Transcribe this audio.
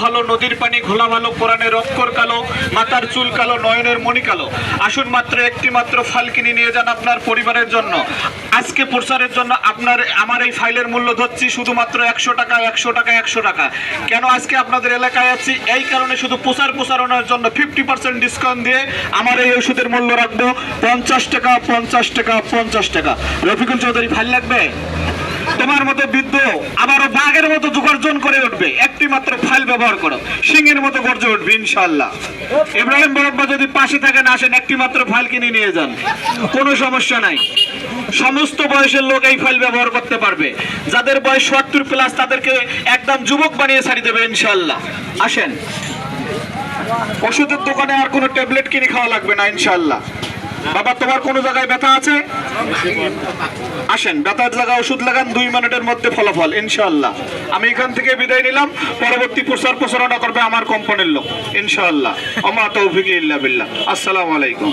ভালো নদীর পানি ঘোলা ভালো কোরআনের অক্ষর কালো মাথার চুল কালো নয়নের মণি কালো। আসুন মাত্র একটি মাত্র ফাইল কিনে নিয়ে যান আপনার পরিবারের জন্য। আজকে প্রচারের জন্য আমার এই ফাইলের মূল্য ধরছি শুধুমাত্র 100 টাকা 100 টাকা 100 টাকা। কেন আজকে আপনাদের এলাকায় আছি এই কারণে, শুধু প্রচারণার জন্য 50% ডিসকাউন্ট দিয়ে আমার এই ওষুধের মূল্য রাখবো 50 টাকা 50 টাকা 50 টাকা। রফিকুল চৌধুরী ফাইল লাগবে? তোমার মতো বৃদ্ধ আবারও বাঘের মতো গর্জন করে উঠবে, একটি মাত্র ফাইল ব্যবহার করো, সিংহের মতো গর্জে উঠবে ইনশাআল্লাহ। ইব্রাহিম বরব্বা যদি পাশে থাকেন আসেন, একটি মাত্র ফাইল কিনে নিয়ে যান, কোনো সমস্যা নাই। সমস্ত বয়সের লোক এই ফাইল ব্যবহার করতে পারবে। যাদের বয়স 70+ তাদেরকে একদম যুবক বানিয়ে ছাড়ি দেবে ইনশাআল্লাহ। আসেন, ওষুধের দোকানে আর কোনো ট্যাবলেট কিনে খাওয়া লাগবে না ইনশাআল্লাহ। বাবা তোমার কোনো জায়গায় ব্যথা আছে? আসেন, ব্যথার জায়গায় ওষুধ লাগান, 2 মিনিটের মধ্যে ফলাফল ইনশাআল্লাহ। আমি এখান থেকে বিদায় নিলাম, পরবর্তী প্রচারণা করবে আমার কোম্পানির লোক ইনশাআল্লাহ। আমা তৌফিক ইল্লা বিল্লাহ। আসসালামু আলাইকুম।